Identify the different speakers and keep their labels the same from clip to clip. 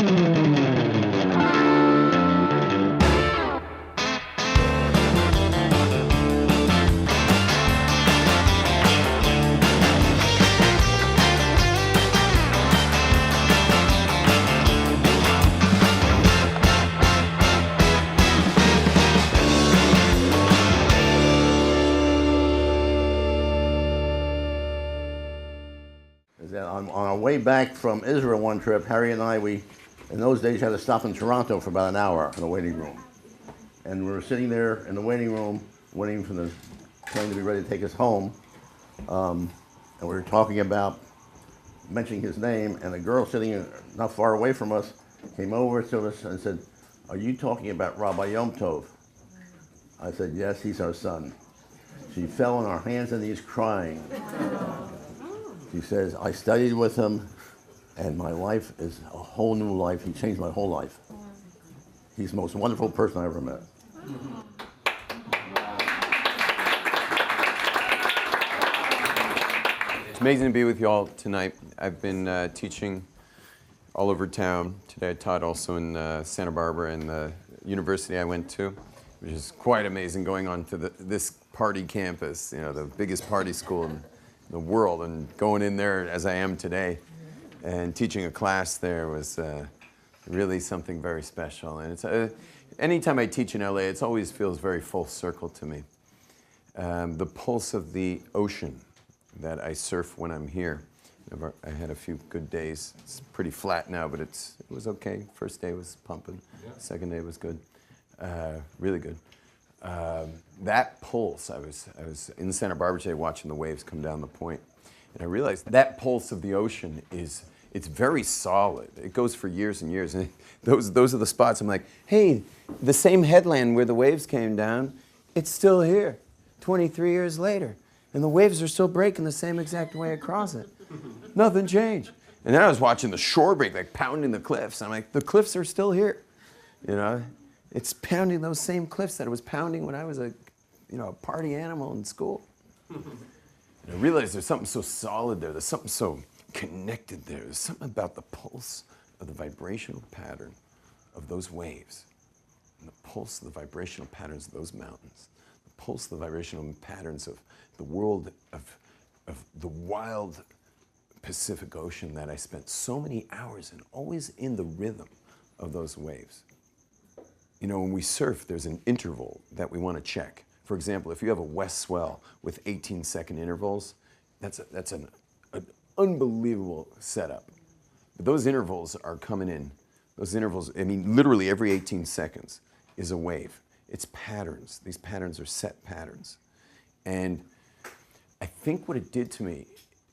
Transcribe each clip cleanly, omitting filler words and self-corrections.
Speaker 1: On our way back from Israel one trip, Harry and I, in those days had to stop in Toronto for about an hour in the waiting room. And we were sitting there in the waiting room, waiting for the train to be ready to take us home. And we were talking about mentioning his name, and a girl sitting not far away from us came over to us and said, "Are you talking about Rabbi Yom Tov?" I said, "Yes, he's our son." She fell on her hands and knees crying. She says, "I studied with him, and my life is a whole new life. He changed my whole life. He's the most wonderful person I ever met."
Speaker 2: It's amazing to be with you all tonight. I've been teaching all over town. Today I taught also in Santa Barbara and the university I went to, which is quite amazing, going on to this party campus, you know, the biggest party school in the world, and going in there as I am today and teaching a class there was really something very special. And it's anytime I teach in LA, it always feels very full circle to me. The pulse of the ocean that I surf when I'm here. I had a few good days. It's pretty flat now, but it was okay. First day was pumping. Yeah. Second day was good, really good. That pulse, I was in Santa Barbara today watching the waves come down the point, and I realized that pulse of the ocean it's very solid. It goes for years and years, and those are the spots I'm like, hey, the same headland where the waves came down, it's still here 23 years later, and the waves are still breaking the same exact way across it. Nothing changed. And then I was watching the shore break, like pounding the cliffs. I'm like, the cliffs are still here, you know? It's pounding those same cliffs that it was pounding when I was a party animal in school. And I realized there's something so solid there. There's something so connected there. There's something about the pulse of the vibrational pattern of those waves, and the pulse of the vibrational patterns of those mountains, the pulse of the vibrational patterns of the world of the wild Pacific Ocean that I spent so many hours in, always in the rhythm of those waves. You know, when we surf, there's an interval that we want to check. For example, if you have a west swell with 18-second intervals, that's an unbelievable setup. But those intervals are coming in. Those intervals, I mean, literally every 18 seconds is a wave. It's patterns. These patterns are set patterns. And I think what it did to me,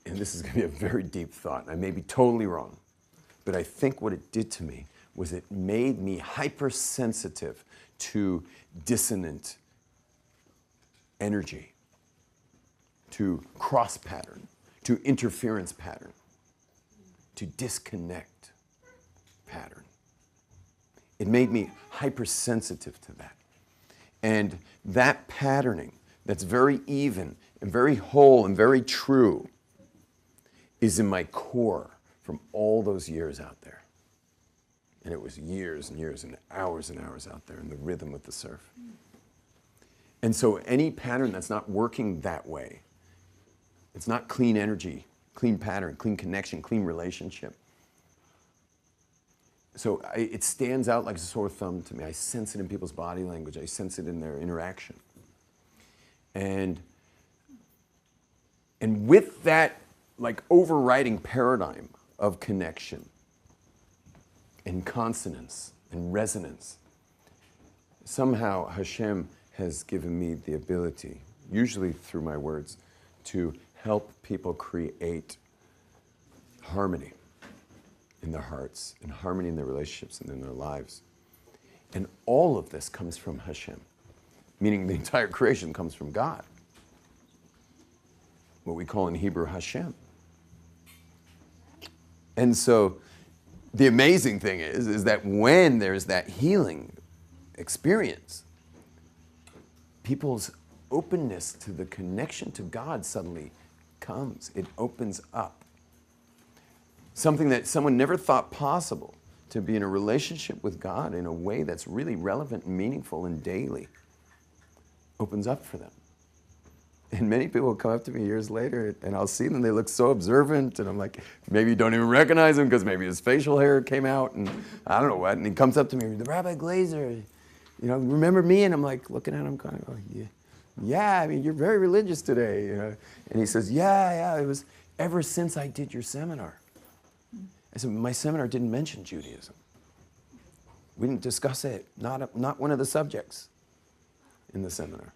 Speaker 2: and this is going to be a very deep thought, and I may be totally wrong, but I think what it did to me was it made me hypersensitive to dissonant energy, to cross pattern, to interference pattern, to disconnect pattern. It made me hypersensitive to that. And that patterning that's very even and very whole and very true is in my core from all those years out there. And it was years and years and hours out there in the rhythm of the surf. And so any pattern that's not working that way, it's not clean energy, clean pattern, clean connection, clean relationship. So it stands out like a sore thumb to me. I sense it in people's body language. I sense it in their interaction. And with that like overriding paradigm of connection and consonance and resonance, somehow Hashem has given me the ability, usually through my words, to help people create harmony in their hearts and harmony in their relationships and in their lives. And all of this comes from Hashem, meaning the entire creation comes from God, what we call in Hebrew Hashem. And so the amazing thing is that when there's that healing experience, people's openness to the connection to God suddenly comes. It opens up. Something that someone never thought possible to be in a relationship with God in a way that's really relevant and meaningful and daily opens up for them. And many people will come up to me years later, and I'll see them, they look so observant, and I'm like, maybe you don't even recognize him because maybe his facial hair came out, and I don't know what, and he comes up to me, Rabbi Glaser, remember me? And I'm like, looking at him kind of going, yeah, I mean, you're very religious today. And he says, yeah, it was ever since I did your seminar. I said, my seminar didn't mention Judaism. We didn't discuss it, not one of the subjects in the seminar.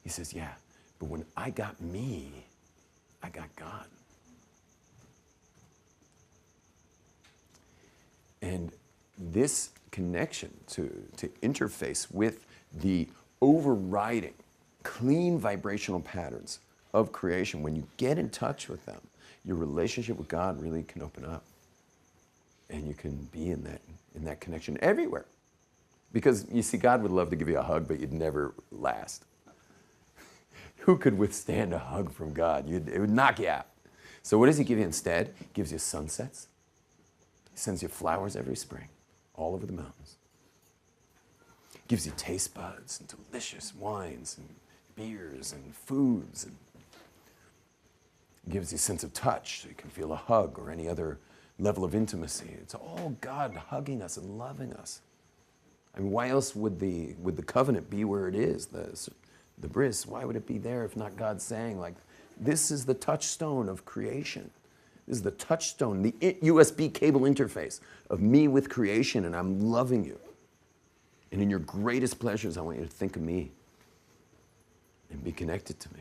Speaker 2: He says, yeah, but when I got me, I got God. And this connection to interface with the overriding clean vibrational patterns of creation, when you get in touch with them, your relationship with God really can open up. And you can be in that connection everywhere. Because you see, God would love to give you a hug, but you'd never last. Who could withstand a hug from God? It would knock you out. So what does he give you instead? He gives you sunsets. He sends you flowers every spring, all over the mountains. He gives you taste buds and delicious wines and beers and foods. And he gives you a sense of touch so you can feel a hug or any other level of intimacy. It's all God hugging us and loving us. I mean, why else would the covenant be where it is? The bris, why would it be there if not God saying, like, this is the touchstone of creation. This is the touchstone, the USB cable interface of me with creation, and I'm loving you. And in your greatest pleasures, I want you to think of me and be connected to me.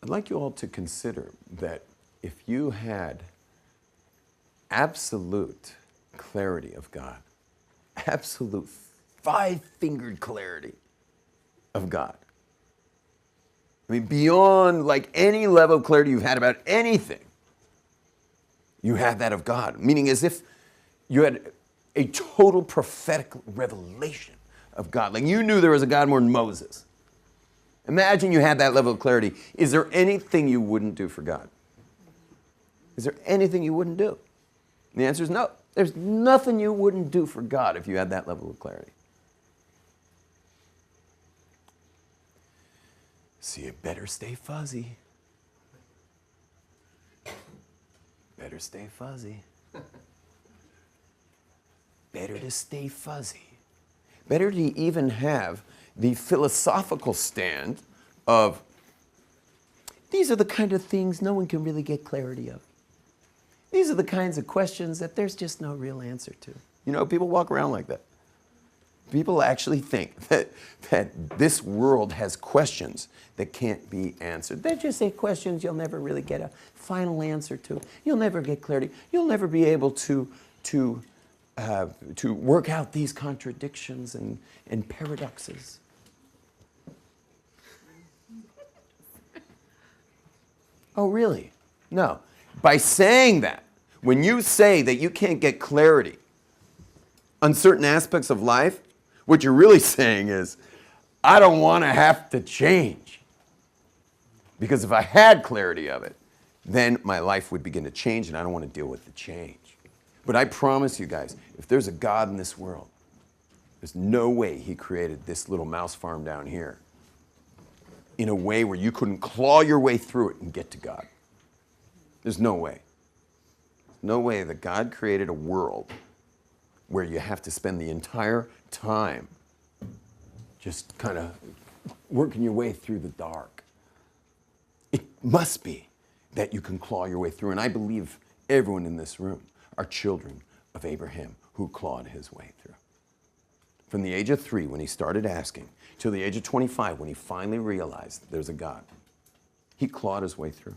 Speaker 2: I'd like you all to consider that if you had absolute clarity of God, absolute five-fingered clarity of God. I mean, beyond like any level of clarity you've had about anything, you had that of God. Meaning as if you had a total prophetic revelation of God. Like you knew there was a God more than Moses. Imagine you had that level of clarity. Is there anything you wouldn't do for God? Is there anything you wouldn't do? And the answer is no. There's nothing you wouldn't do for God if you had that level of clarity. So you better stay fuzzy. Better stay fuzzy. Better to stay fuzzy. Better to even have the philosophical stand of, these are the kind of things no one can really get clarity of. These are the kinds of questions that there's just no real answer to. People walk around like that. People actually think that this world has questions that can't be answered. They're just questions you'll never really get a final answer to. You'll never get clarity. You'll never be able to work out these contradictions and paradoxes. Oh, really? No. By saying that, when you say that you can't get clarity on certain aspects of life, what you're really saying is, I don't want to have to change. Because if I had clarity of it, then my life would begin to change, and I don't want to deal with the change. But I promise you guys, if there's a God in this world, there's no way he created this little mouse farm down here in a way where you couldn't claw your way through it and get to God. There's no way. No way that God created a world where you have to spend the entire time just kind of working your way through the dark. It must be that you can claw your way through. And I believe everyone in this room are children of Abraham who clawed his way through. From the age of 3, when he started asking, till the age of 25, when he finally realized that there's a God, he clawed his way through.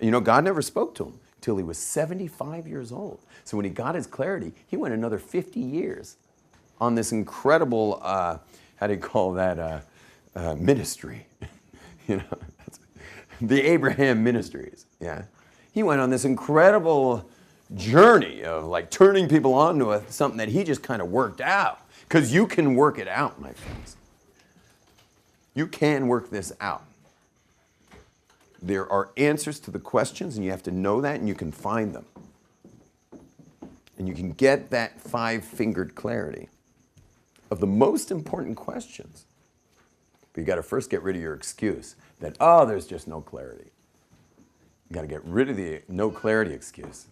Speaker 2: And God never spoke to him till he was 75 years old. So when he got his clarity, he went another 50 years on this incredible, ministry. The Abraham Ministries, yeah. He went on this incredible journey of like turning people on to something that he just kind of worked out. Because you can work it out, my friends. You can work this out. There are answers to the questions, and you have to know that, and you can find them. And you can get that five-fingered clarity of the most important questions. But you got to first get rid of your excuse that, oh, there's just no clarity. You got to get rid of the no clarity excuse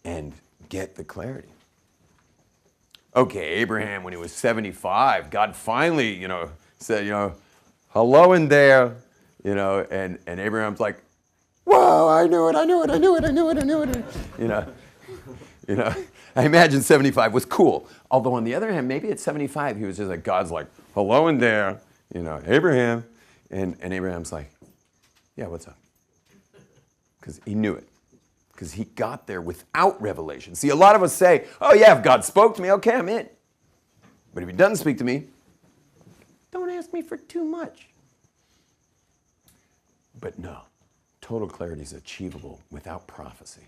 Speaker 2: and get the clarity. Okay, Abraham, when he was 75, God finally, said, hello in there, and Abraham's like, whoa, I knew it. I imagine 75 was cool. Although on the other hand, maybe at 75, he was just like, God's like, hello in there, Abraham. And Abraham's like, yeah, what's up? Because he knew it. Because he got there without revelation. See, a lot of us say, oh yeah, if God spoke to me, okay, I'm in. But if he doesn't speak to me, don't ask me for too much. But no, total clarity is achievable without prophecy.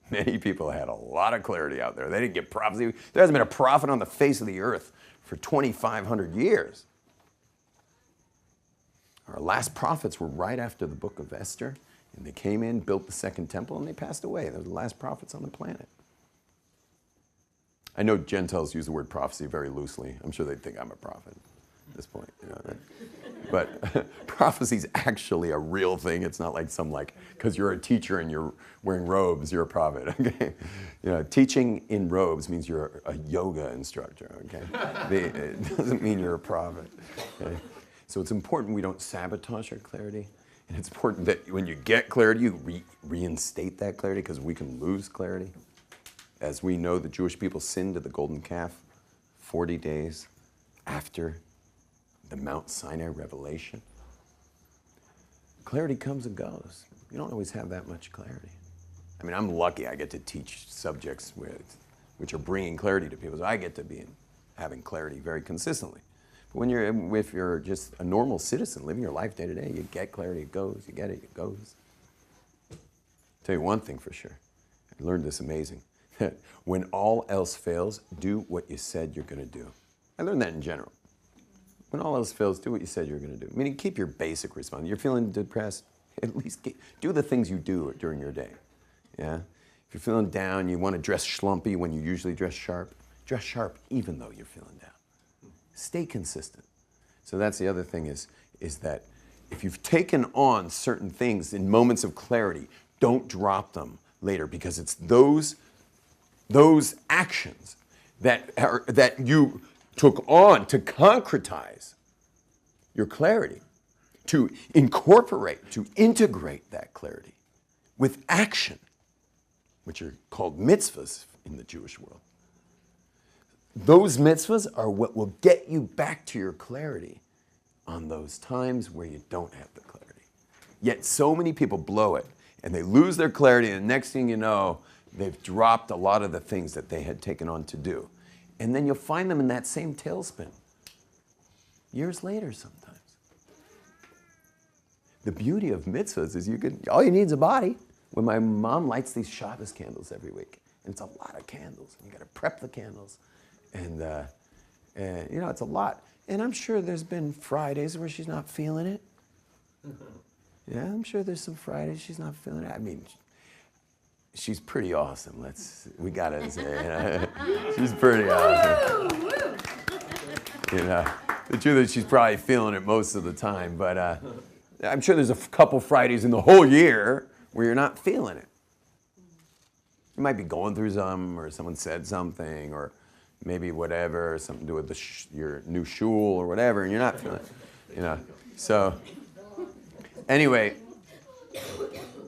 Speaker 2: Many people had a lot of clarity out there. They didn't get prophecy. There hasn't been a prophet on the face of the earth for 2,500 years. Our last prophets were right after the book of Esther, and they came in, built the second temple, and they passed away. They were the last prophets on the planet. I know Gentiles use the word prophecy very loosely. I'm sure they think I'm a prophet at this point. But prophecy is actually a real thing. It's not like because you're a teacher and you're wearing robes, you're a prophet. Okay, teaching in robes means you're a yoga instructor. Okay, it doesn't mean you're a prophet. Okay? So it's important we don't sabotage our clarity, and it's important that when you get clarity, you reinstate that clarity, because we can lose clarity. As we know, the Jewish people sinned to the golden calf 40 days after the Mount Sinai revelation. Clarity comes and goes. You don't always have that much clarity. I mean, I'm lucky I get to teach subjects which are bringing clarity to people. So I get to be having clarity very consistently. But if you're just a normal citizen living your life day to day, you get clarity, it goes. You get it, it goes. I'll tell you one thing for sure. I learned this amazing. When all else fails, do what you said you're going to do. I learned that in general. When all else fails, do what you said you're going to do. Meaning, keep your basic response. You're feeling depressed, at least do the things you do during your day. Yeah? If you're feeling down, you want to dress schlumpy when you usually dress sharp even though you're feeling down. Stay consistent. So that's the other thing is that if you've taken on certain things in moments of clarity, don't drop them later, because it's those actions that you took on to concretize your clarity, to incorporate, to integrate that clarity with action, which are called mitzvahs in the Jewish world. Those mitzvahs are what will get you back to your clarity on those times where you don't have the clarity. Yet so many people blow it, and they lose their clarity, and the next thing you know, they've dropped a lot of the things that they had taken on to do. And then you'll find them in that same tailspin years later sometimes. The beauty of mitzvahs is all you need is a body. When my mom lights these Shabbos candles every week, and it's a lot of candles, and you got to prep the candles, and it's a lot. And I'm sure there's been Fridays where she's not feeling it. Yeah, I'm sure there's some Fridays she's not feeling it. I mean, she's pretty awesome. We gotta say, she's pretty awesome. The truth is she's probably feeling it most of the time, but I'm sure there's a couple Fridays in the whole year where you're not feeling it. You might be going through something, or someone said something, or maybe whatever, something to do with your new shul or whatever, and you're not feeling it. So anyway,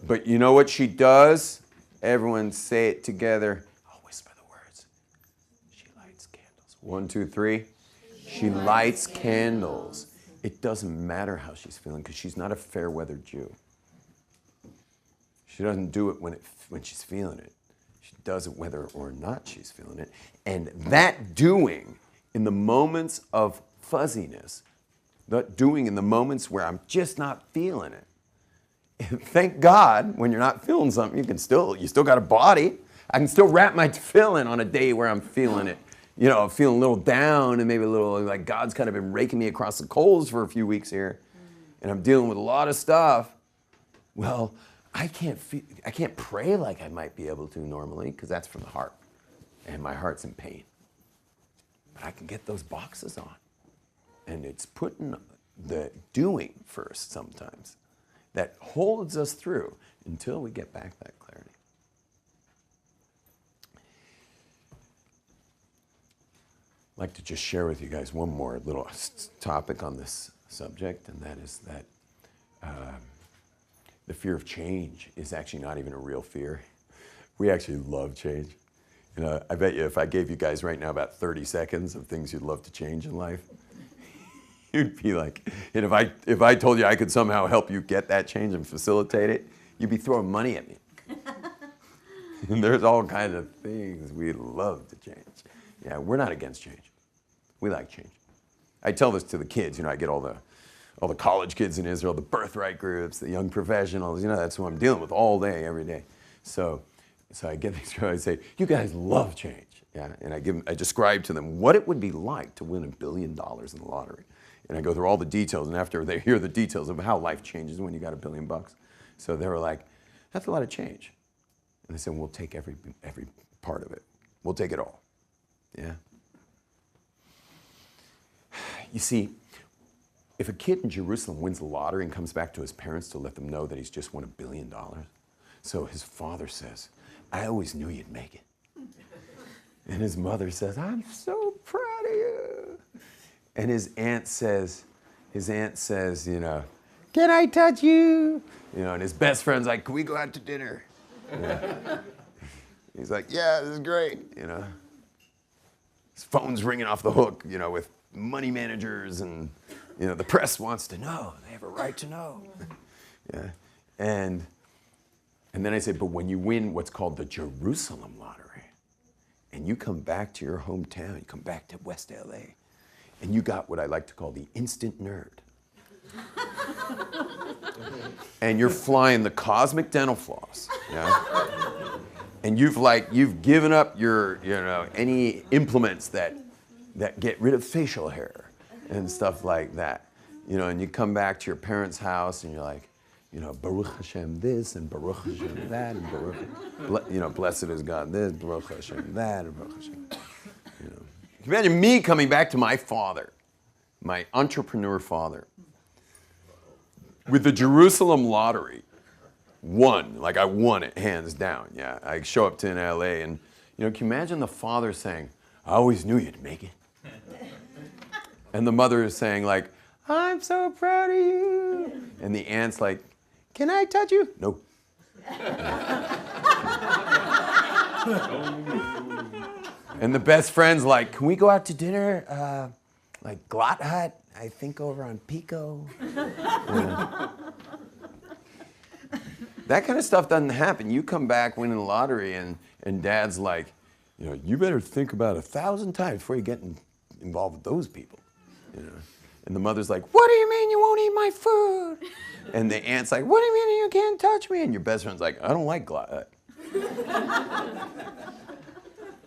Speaker 2: but you know what she does? Everyone say it together. I'll whisper the words. She lights candles. 1, 2, 3. She lights candles. It doesn't matter how she's feeling, because she's not a fair weather Jew. She doesn't do it when she's feeling it. She does it whether or not she's feeling it. And that doing in the moments of fuzziness, that doing in the moments where I'm just not feeling it. Thank God, when you're not feeling something, you still got a body. I can still wrap my tefillin on a day where I'm feeling it. Feeling a little down, and maybe a little like God's kind of been raking me across the coals for a few weeks here, and I'm dealing with a lot of stuff. Well, I can't pray like I might be able to normally because that's from the heart. And my heart's in pain. But I can get those boxes on. And it's putting the doing first sometimes that holds us through until we get back that clarity. I'd like to just share with you guys one more little topic on this subject, and that is that the fear of change is actually not even a real fear. We actually love change. You know, I bet you if I gave you guys right now about 30 seconds of things you'd love to change in life, you'd be like, and if I told you I could somehow help you get that change and facilitate it, you'd be throwing money at me. And there's all kinds of things we love to change. Yeah, we're not against change. We like change. I tell this to the kids. You know, I get all the college kids in Israel, the birthright groups, the young professionals. You know, that's who I'm dealing with all day, every day. So I get these guys, I say, you guys love change. Yeah, and I describe to them what it would be like to win $1 billion in the lottery. And I go through all the details, and after they hear the details of how life changes when you got $1 billion. So they were like, that's a lot of change. And they said, we'll take every part of it. We'll take it all. Yeah. You see, if a kid in Jerusalem wins the lottery and comes back to his parents to let them know that he's just won $1 billion, so his father says, I always knew you'd make it. And his mother says, I'm so proud of you. And his aunt says, you know, can I touch you? You know, and his best friend's like, can we go out to dinner? Yeah. He's like, yeah, this is great, you know. His phone's ringing off the hook, you know, with money managers and, you know, the press wants to know. They have a right to know. Yeah. And then I say, but when you win what's called the Jerusalem lottery, and you come back to your hometown, you come back to West LA, and you got what I like to call the instant nerd. And you're flying the cosmic dental floss, yeah? And you've given up your, you know, any implements that get rid of facial hair and stuff like that. You know, and you come back to your parents' house and you're like, you know, Baruch Hashem this and Baruch Hashem that and Baruch, you know, blessed is God this, Baruch Hashem that, and Baruch Hashem. You know, imagine me coming back to my father, my entrepreneur father, with the Jerusalem lottery, like I won it hands down. Yeah, I show up to in LA and, you know, can you imagine the father saying, I always knew you'd make it. And the mother is saying like, I'm so proud of you. And the aunt's like, can I touch you? No. And the best friend's like, can we go out to dinner? Like Glot Hut, I think over on Pico. Yeah. That kind of stuff doesn't happen. You come back winning the lottery and dad's like, you know, you better think about 1,000 times before you get involved with those people. You know? And the mother's like, what do you mean you won't eat my food? And the aunt's like, what do you mean you can't touch me? And your best friend's like, I don't like Glot Hut.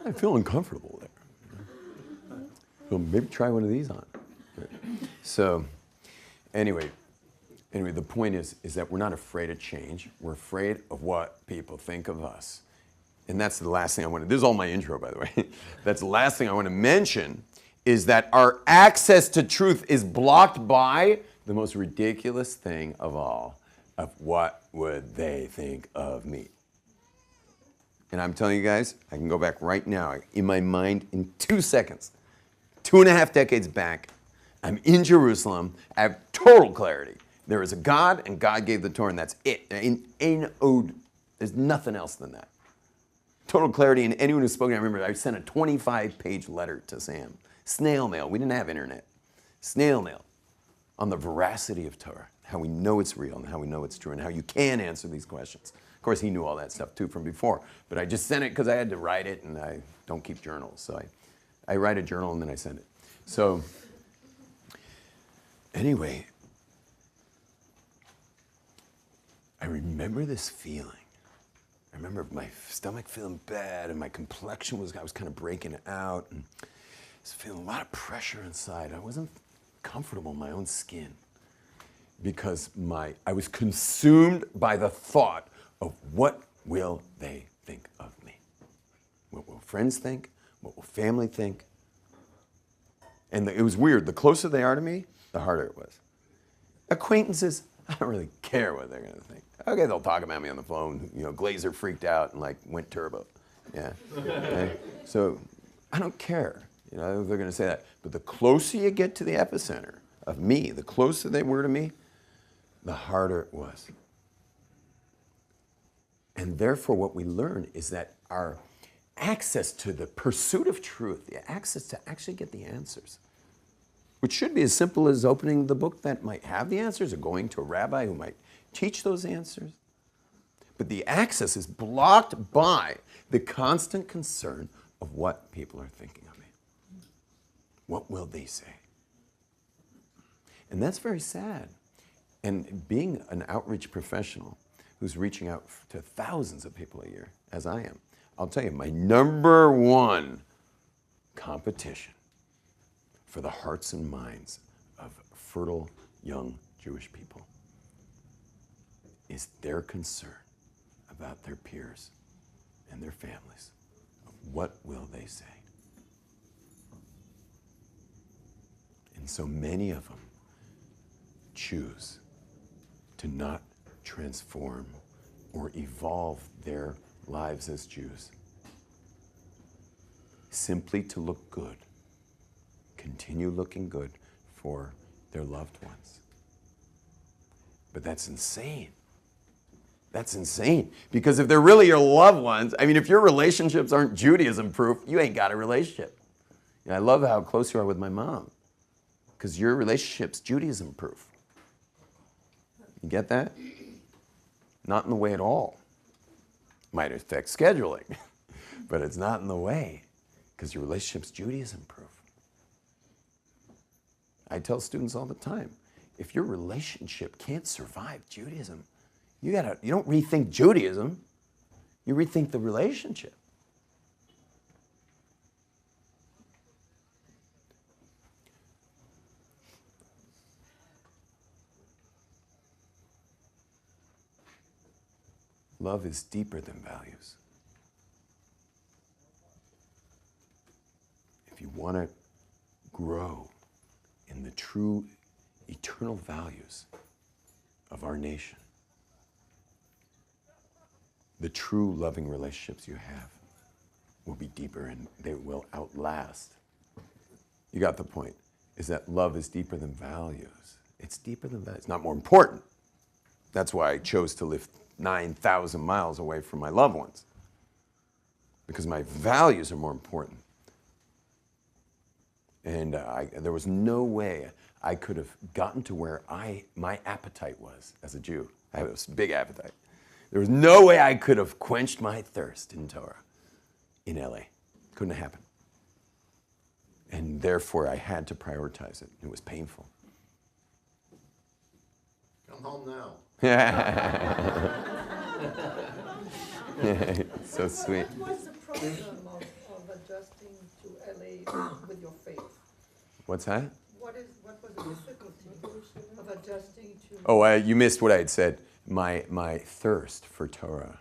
Speaker 2: I feel uncomfortable there. So maybe try one of these on. So anyway, the point is that we're not afraid of change. We're afraid of what people think of us. And that's the last thing I want to, this is all my intro, by the way. That's the last thing I want to mention is that our access to truth is blocked by the most ridiculous thing of all, of what would they think of me? And I'm telling you guys, I can go back right now in my mind in 2 seconds. 2.5 decades back, I'm in Jerusalem, I have total clarity. There is a God, and God gave the Torah, and that's it. There's nothing else than that. Total clarity, and anyone who's spoken, I remember I sent a 25-page letter to Sam. Snail mail, we didn't have internet. Snail mail on the veracity of Torah, how we know it's real and how we know it's true and how you can answer these questions. Of course, he knew all that stuff too from before, but I just sent it because I had to write it, and I don't keep journals, so I write a journal and then I send it. So anyway, I remember this feeling. I remember my stomach feeling bad and my complexion I was kind of breaking out. And I was feeling a lot of pressure inside. I wasn't comfortable in my own skin because I was consumed by the thought of what will they think of me? What will friends think? What will family think? And it was weird. The closer they are to me, the harder it was. Acquaintances, I don't really care what they're going to think. Okay, they'll talk about me on the phone. You know, Glaser freaked out and like went turbo. Yeah. Okay? So I don't care. You know, they're going to say that. But the closer you get to the epicenter of me, the closer they were to me, the harder it was. And therefore, what we learn is that our access to the pursuit of truth, the access to actually get the answers, which should be as simple as opening the book that might have the answers or going to a rabbi who might teach those answers. But the access is blocked by the constant concern of what people are thinking of me. What will they say? And that's very sad. And being an outreach professional who's reaching out to thousands of people a year, as I am, I'll tell you, my number one competition for the hearts and minds of fertile young Jewish people is their concern about their peers and their families. What will they say? And so many of them choose to not transform or evolve their lives as Jews, simply to look good, continue looking good for their loved ones. But that's insane. That's insane. Because if they're really your loved ones, I mean, if your relationships aren't Judaism proof, you ain't got a relationship. And I love how close you are with my mom, because your relationship's Judaism proof. You get that? Not in the way at all. Might affect scheduling, but it's not in the way, because your relationship's Judaism proof. I tell students all the time, if your relationship can't survive Judaism, you don't rethink Judaism, you rethink the relationship. Love is deeper than values. If you want to grow in the true eternal values of our nation, the true loving relationships you have will be deeper and they will outlast. You got the point, is that love is deeper than values. It's deeper than that. It's not more important. That's why I chose to live 9,000 miles away from my loved ones, because my values are more important. And there was no way I could have gotten to where my appetite was as a Jew. I have a big appetite. There was no way I could have quenched my thirst in Torah in LA. Couldn't have happened. And therefore, I had to prioritize it. It was painful.
Speaker 1: Come home now.
Speaker 2: So sweet.
Speaker 3: What was the problem of adjusting to LA with your faith?
Speaker 2: What's that?
Speaker 3: What was the difficulty of adjusting to?
Speaker 2: Oh, you missed what I had said. My thirst for Torah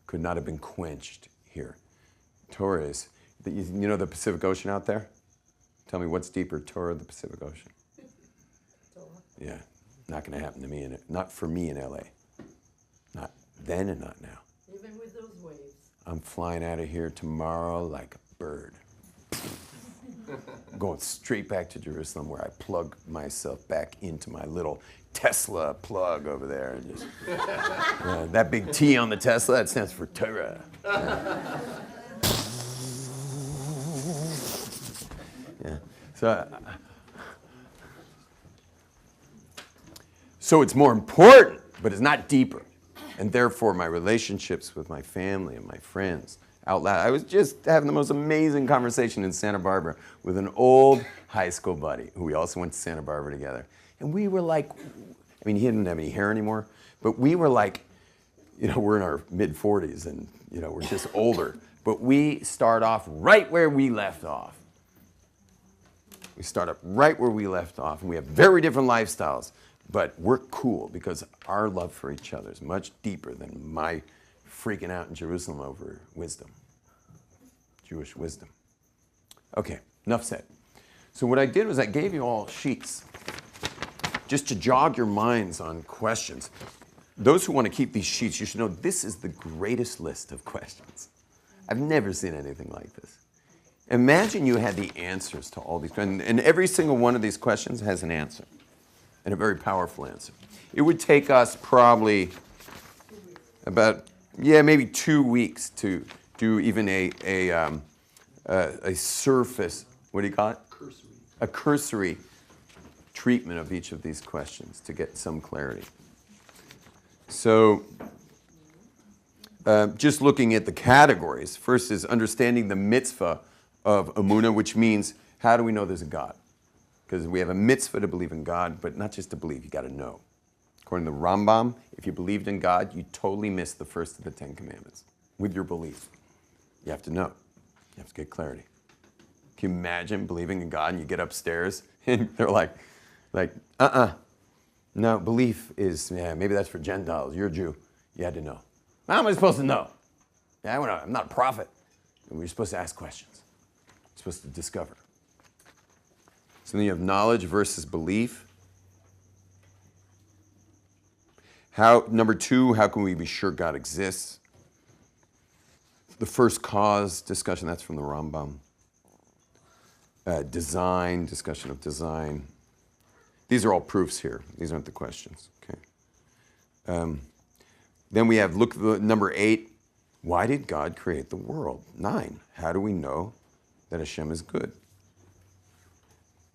Speaker 2: could not have been quenched here. Torah is, you know the Pacific Ocean out there? Tell me what's deeper, Torah or the Pacific Ocean?
Speaker 3: Torah.
Speaker 2: Yeah, not going to happen to me, not for me in LA. Not then and not now.
Speaker 3: Even with those waves.
Speaker 2: I'm flying out of here tomorrow like a bird. Going straight back to Jerusalem, where I plug myself back into my little Tesla plug over there. And just, that big T on the Tesla, that stands for Torah. Yeah. So it's more important, but it's not deeper. And therefore, my relationships with my family and my friends out loud. I was just having the most amazing conversation in Santa Barbara with an old high school buddy who we also went to Santa Barbara together. And we were like, I mean, he didn't have any hair anymore, but we were like, we're in our mid-40s and, we're just older. But we start off right where we left off. We start up right where we left off, and we have very different lifestyles, But we're cool because our love for each other is much deeper than my freaking out in Jerusalem over wisdom, Jewish wisdom. Okay, enough said. So what I did was I gave you all sheets just to jog your minds on questions. Those who want to keep these sheets, you should know this is the greatest list of questions. I've never seen anything like this. Imagine you had the answers to all these questions, and every single one of these questions has an answer, and a very powerful answer. It would take us probably about, maybe 2 weeks to do even a surface, what do you call it?
Speaker 4: Cursory.
Speaker 2: A cursory treatment of each of these questions to get some clarity. So just looking at the categories, first is understanding the mitzvah of emunah, which means how do we know there's a God? Because we have a mitzvah to believe in God, but not just to believe, you got to know. According to the Rambam, if you believed in God, you totally missed the first of the 10 commandments with your belief. You have to know. You have to get clarity. Can you imagine believing in God and you get upstairs and they're like, no, belief is, maybe that's for Gentiles. You're a Jew. You had to know. How am I supposed to know? I'm not a prophet. And we're supposed to ask questions. We're supposed to discover. So then you have knowledge versus belief. Number 2, how can we be sure God exists? The first cause discussion, that's from the Rambam. Design, discussion of design. These are all proofs here. These aren't the questions. Okay. Then we have, number 8. Why did God create the world? 9. How do we know that Hashem is good?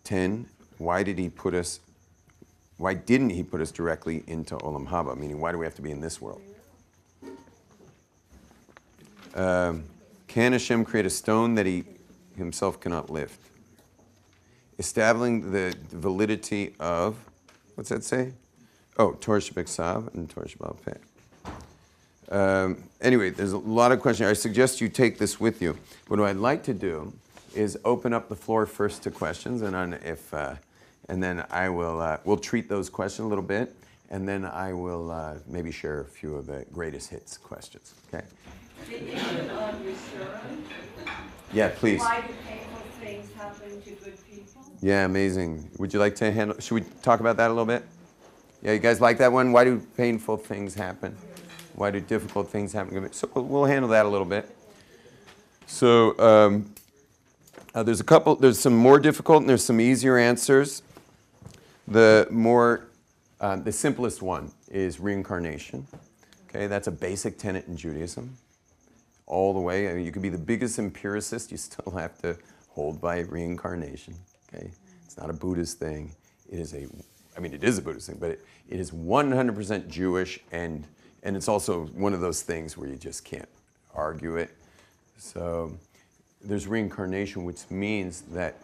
Speaker 2: 10. Why didn't he put us directly into Olam Haba? Meaning, why do we have to be in this world? Can Hashem create a stone that he himself cannot lift? Establishing the validity of, what's that say? Oh, Torah Shebeksav and Torah Sheba'al Peh. Anyway, there's a lot of questions. I suggest you take this with you. What I'd like to do is open up the floor first to questions, and then I will we'll treat those questions a little bit, and then I will maybe share a few of the greatest hits questions. Okay?
Speaker 5: Speaking of your serum,
Speaker 2: Yeah, please.
Speaker 5: why do painful things happen to good people?
Speaker 2: Yeah, amazing. Would you like to handle? Should we talk about that a little bit? Yeah, you guys like that one? Why do painful things happen? Why do difficult things happen? So we'll handle that a little bit. So there's some more difficult and there's some easier answers. The simplest one is reincarnation. Okay, that's a basic tenet in Judaism. All the way. I mean, you could be the biggest empiricist, you still have to hold by reincarnation. Okay, it's not a Buddhist thing. It is a Buddhist thing, but it is 100% Jewish, and it's also one of those things where you just can't argue it. So there's reincarnation, which means that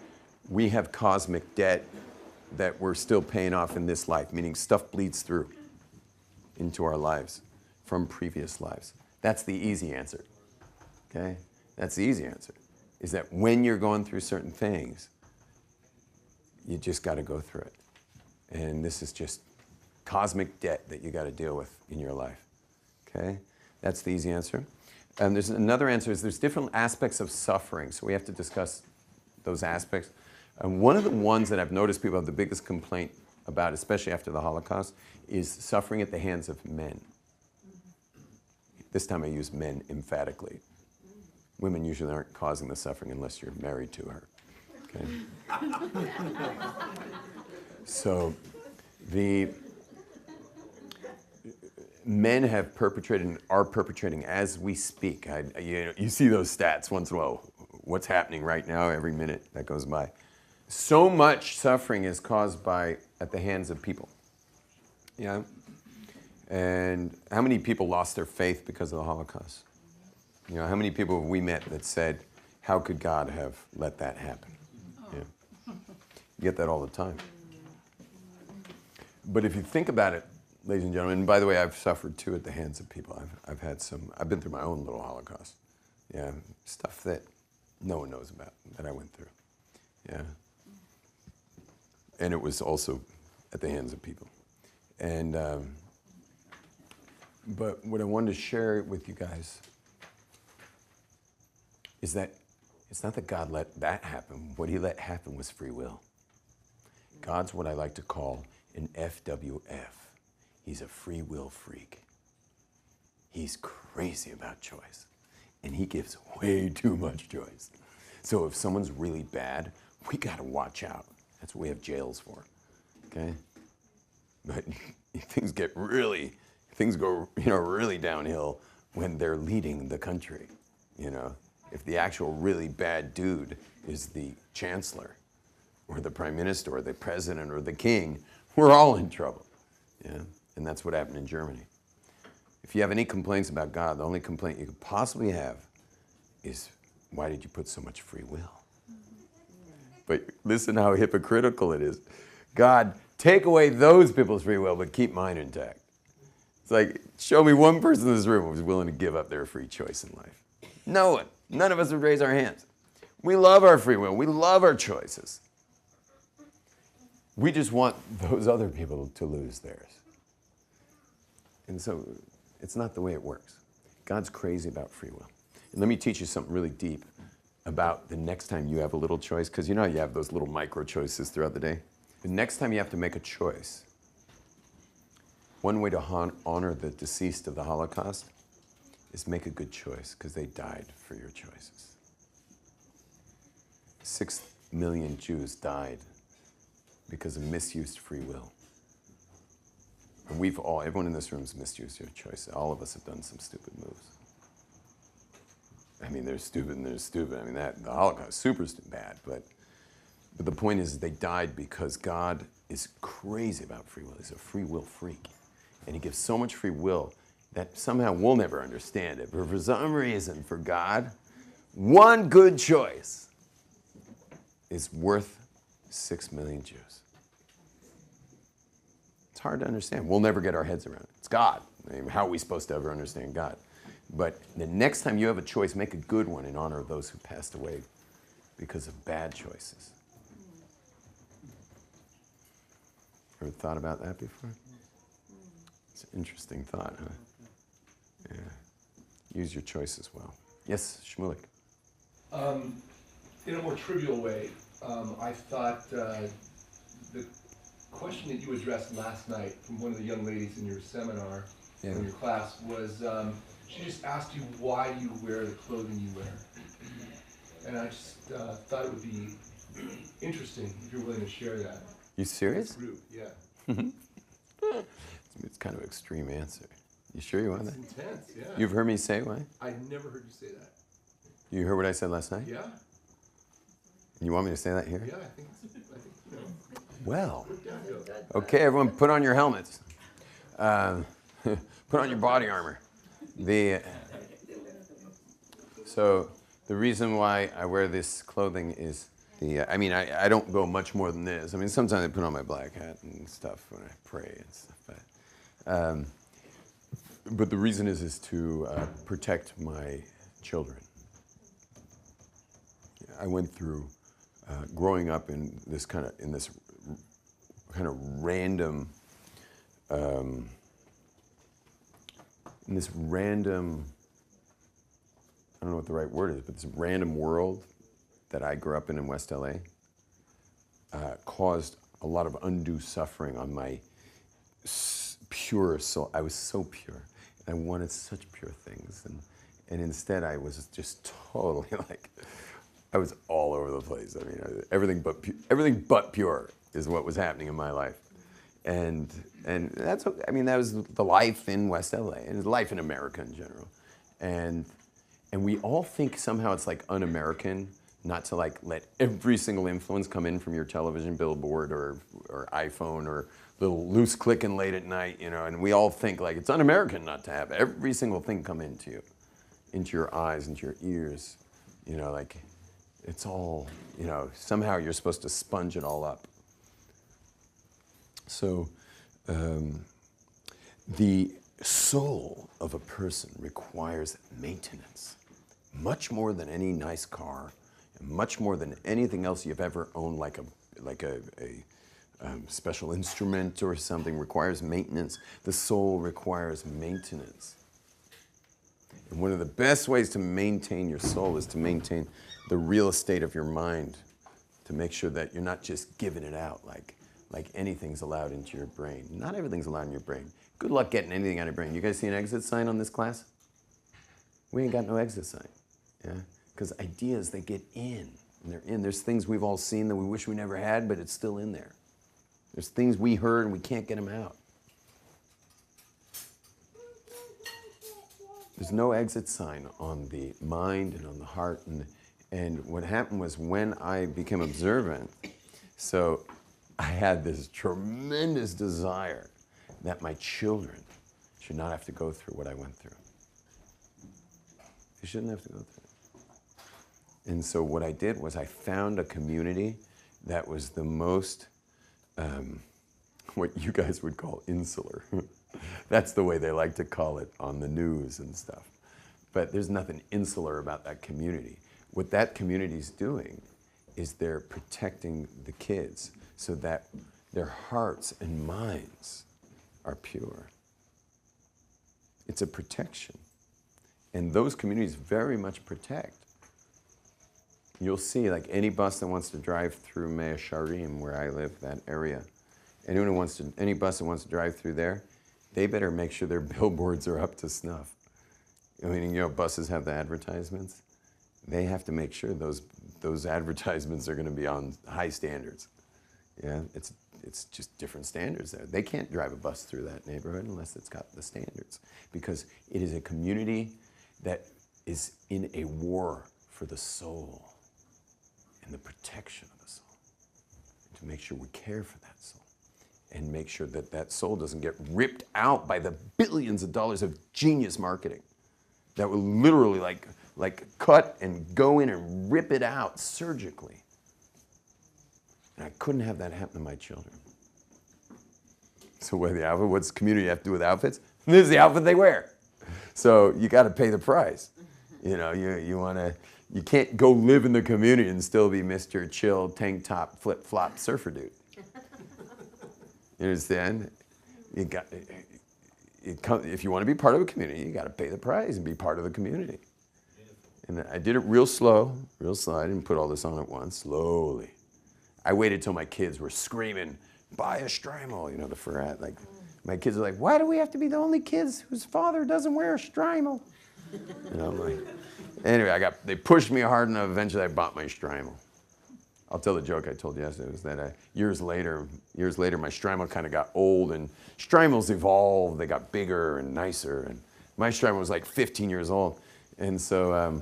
Speaker 2: we have cosmic debt that we're still paying off in this life, meaning stuff bleeds through into our lives from previous lives. That's the easy answer. Okay? That's the easy answer. Is that when you're going through certain things, you just got to go through it. And this is just cosmic debt that you got to deal with in your life. Okay? That's the easy answer. And there's another answer is there's different aspects of suffering. So we have to discuss those aspects. And one of the ones that I've noticed people have the biggest complaint about, especially after the Holocaust, is suffering at the hands of men. This time I use men emphatically. Women usually aren't causing the suffering unless you're married to her. Okay? So the men have perpetrated and are perpetrating as we speak. You see those stats once in a while. What's happening right now every minute that goes by. So much suffering is caused at the hands of people. Yeah? And how many people lost their faith because of the Holocaust? You know, how many people have we met that said, how could God have let that happen? Yeah. You get that all the time. But if you think about it, ladies and gentlemen, and by the way, I've suffered too at the hands of people. I've been through my own little Holocaust. Yeah, stuff that no one knows about that I went through. Yeah. And it was also at the hands of people. And but what I wanted to share with you guys is that it's not that God let that happen. What he let happen was free will. God's what I like to call an FWF. He's a free will freak. He's crazy about choice. And he gives way too much choice. So if someone's really bad, we gotta watch out. That's what we have jails for, okay? But things go, really downhill when they're leading the country, you know? If the actual really bad dude is the chancellor or the prime minister or the president or the king, we're all in trouble, yeah? And that's what happened in Germany. If you have any complaints about God, the only complaint you could possibly have is, why did you put so much free will? But listen how hypocritical it is. God, take away those people's free will, but keep mine intact. It's like, show me one person in this room who's willing to give up their free choice in life. No one. None of us would raise our hands. We love our free will. We love our choices. We just want those other people to lose theirs. And so it's not the way it works. God's crazy about free will. And let me teach you something really deep about the next time you have a little choice, because you know you have those little micro choices throughout the day. The next time you have to make a choice, one way to honor the deceased of the Holocaust is make a good choice, because they died for your choices. 6 million Jews died because of misused free will. And everyone in this room has misused your choice. All of us have done some stupid moves. I mean, they're stupid and they're stupid. I mean, the Holocaust is super bad, but the point is they died because God is crazy about free will. He's a free will freak. And he gives so much free will that somehow we'll never understand it. But for some reason, for God, one good choice is worth 6 million Jews. It's hard to understand. We'll never get our heads around it. It's God. I mean, how are we supposed to ever understand God? But the next time you have a choice, make a good one in honor of those who passed away because of bad choices. Ever thought about that before? It's an interesting thought, huh? Yeah. Use your choices well. Yes, Shmulik.
Speaker 4: In a more trivial way, I thought the question that you addressed last night from one of the young ladies in your seminar, in your class, was she just asked you why you wear the clothing you wear. And I just thought it would be interesting if you're willing to share that.
Speaker 2: You serious?
Speaker 4: Group, yeah.
Speaker 2: It's kind of an extreme answer. You sure you want that?
Speaker 4: It's intense, yeah.
Speaker 2: You've heard me say why?
Speaker 4: I never heard you say that.
Speaker 2: You heard what I said last night?
Speaker 4: Yeah,
Speaker 2: You want me to say that here?
Speaker 4: yeah, I think you know.
Speaker 2: Well,
Speaker 4: Yeah,
Speaker 2: okay, everyone, put on your helmets. Put on your body armor. So the reason why I wear this clothing is I don't go much more than this. I mean, sometimes I put on my black hat and stuff when I pray and stuff. But the reason is to protect my children. I went through growing up in this kind of random, I don't know what the right word is, but this random world that I grew up in West LA caused a lot of undue suffering on my pure soul. I was so pure. And I wanted such pure things. And instead I was just totally I was all over the place. I mean, everything but pure is what was happening in my life. And that was the life in West LA and life in America in general. And we all think somehow it's un-American not to let every single influence come in from your television billboard or iPhone or little loose clicking late at night, and we all think it's un-American not to have every single thing come into you, into your eyes, into your ears, it's all, somehow you're supposed to sponge it all up. So the soul of a person requires maintenance, much more than any nice car, and much more than anything else you've ever owned, like a special instrument or something, requires maintenance. The soul requires maintenance. And one of the best ways to maintain your soul is to maintain the real estate of your mind, to make sure that you're not just giving it out like anything's allowed into your brain. Not everything's allowed in your brain. Good luck getting anything out of your brain. You guys see an exit sign on this class? We ain't got no exit sign. Yeah? Because ideas, they get in. And they're in. There's things we've all seen that we wish we never had, but it's still in there. There's things we heard and we can't get them out. There's no exit sign on the mind and on the heart. And what happened was when I became observant, so I had this tremendous desire that my children should not have to go through what I went through. They shouldn't have to go through it. And so what I did was I found a community that was the most, what you guys would call insular. That's the way they like to call it on the news and stuff. But there's nothing insular about that community. What that community's doing is they're protecting the kids so that their hearts and minds are pure. It's a protection. And those communities very much protect. You'll see, like any bus that wants to drive through Mea Sharim, where I live, that area, any bus that wants to drive through there, they better make sure their billboards are up to snuff. I mean, you know, buses have the advertisements. They have to make sure those advertisements are going to be on high standards. Yeah, it's just different standards there. They can't drive a bus through that neighborhood unless it's got the standards, because it is a community that is in a war for the soul and the protection of the soul, and to make sure we care for that soul and make sure that that soul doesn't get ripped out by the billions of dollars of genius marketing that will literally like cut and go in and rip it out surgically. And I couldn't have that happen to my children. So what's community have to do with outfits? This is the outfit they wear. So you got to pay the price. You know, you can't go live in the community and still be Mr. Chill, tank top, flip flop surfer dude. You understand? If you want to be part of a community, you got to pay the price and be part of the community. And I did it real slow. I didn't put all this on at once. Slowly. I waited till my kids were screaming, "Buy a Strymel," you know, the frat. Like, my kids are like, "Why do we have to be the only kids whose father doesn't wear a Strymel?" You know, I'm like, anyway, they pushed me hard enough. Eventually, I bought my Strymel. I'll tell the joke I told yesterday was that years later, my Strymel kind of got old, and Strymels evolved. They got bigger and nicer, and my Strymel was like 15 years old. And so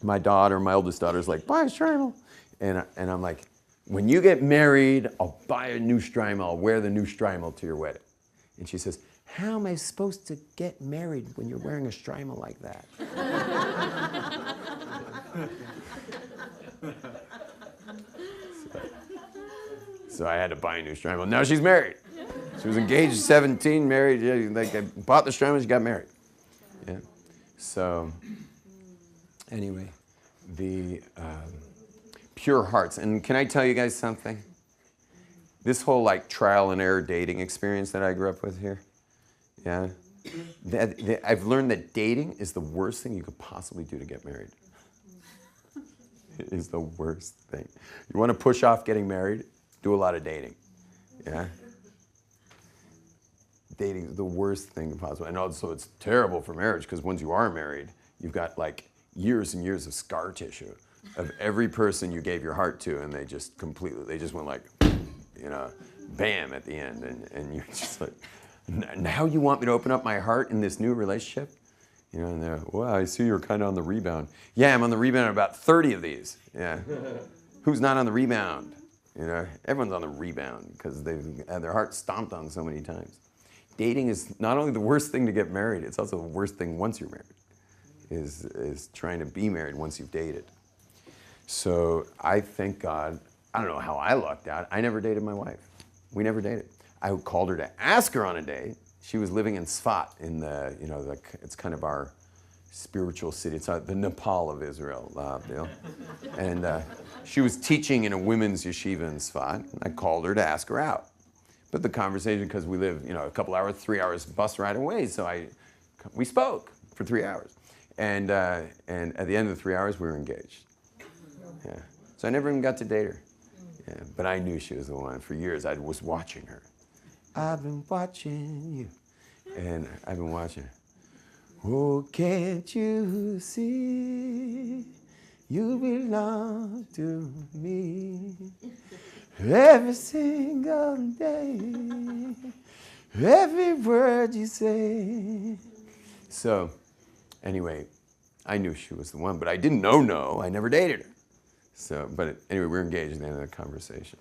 Speaker 2: my oldest daughter's like, "Buy a Strymel," and I'm like, "When you get married, I'll buy a new Strymel. I'll wear the new Strymel to your wedding." And she says, "How am I supposed to get married when you're wearing a Strymel like that?" So I had to buy a new Strymel. Now she's married. She was engaged at 17, married. Yeah, like I bought the Strymel, she got married. Yeah. So anyway, the pure hearts. And can I tell you guys something? This whole like trial and error dating experience that I grew up with here, yeah, I've learned that dating is the worst thing you could possibly do to get married. It is the worst thing. You want to push off getting married? Do a lot of dating. Yeah. Dating is the worst thing possible. And also it's terrible for marriage, because once you are married, you've got like years and years of scar tissue of every person you gave your heart to, and they just went like, you know, bam at the end. And you're just like, now you want me to open up my heart in this new relationship? You know, and they're, "Well, I see you're kind of on the rebound." Yeah, I'm on the rebound on about 30 of these. Yeah. Who's not on the rebound? You know, everyone's on the rebound because they've had their heart stomped on so many times. Dating is not only the worst thing to get married, it's also the worst thing once you're married, is trying to be married once you've dated. So I thank God, I don't know how I lucked out. I never dated my wife. We never dated. I called her to ask her on a date. She was living in Sfat, in the, you know, it's kind of our spiritual city. It's the Nepal of Israel, and she was teaching in a women's yeshiva in Sfat. I called her to ask her out. But the conversation, because we live, a couple hours, 3 hours bus ride away, so we spoke for 3 hours. And at the end of the 3 hours, we were engaged. Yeah. So I never even got to date her. Yeah. But I knew she was the one. For years, I was watching her. I've been watching you. And I've been watching her. Oh, can't you see you belong to me every single day, every word you say. So, anyway, I knew she was the one, but I didn't know. I never dated her. So, but anyway, we were engaged at the end of the conversation.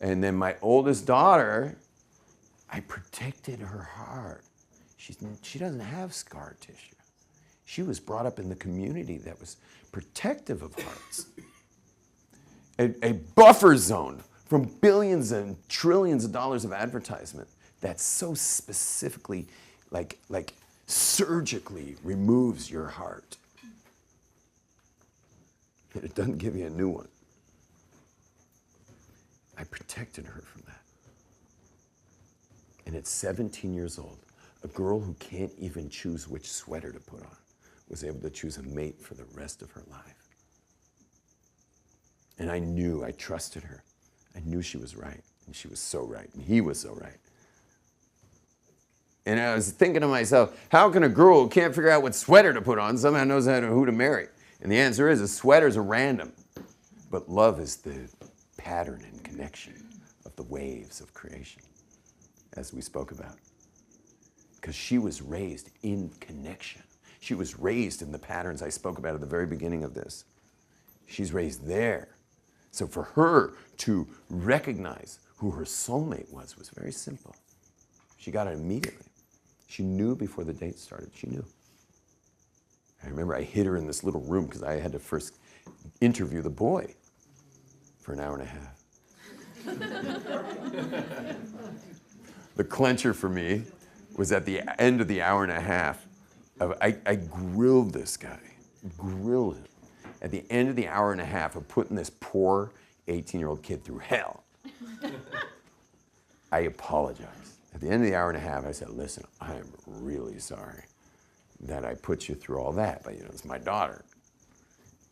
Speaker 2: And then my oldest daughter, I protected her heart. She doesn't have scar tissue. She was brought up in the community that was protective of hearts. A buffer zone from billions and trillions of dollars of advertisement that so specifically, like surgically removes your heart. And it doesn't give you a new one. I protected her from that. And at 17 years old, a girl who can't even choose which sweater to put on was able to choose a mate for the rest of her life. And I trusted her. I knew she was right, and she was so right, and he was so right. And I was thinking to myself, how can a girl who can't figure out what sweater to put on somehow knows who to marry? And the answer is, sweaters are random. But love is the pattern and connection of the waves of creation, as we spoke about. Because she was raised in connection. She was raised in the patterns I spoke about at the very beginning of this. She's raised there. So for her to recognize who her soulmate was very simple. She got it immediately. She knew before the date started. She knew. I remember I hid her in this little room because I had to first interview the boy for an hour and a half. The clincher for me was at the end of the hour and a half. I grilled this guy, grilled him. At the end of the hour and a half of putting this poor 18-year-old kid through hell, I apologized. At the end of the hour and a half, I said, listen, I am really sorry that I put you through all that, but it's my daughter.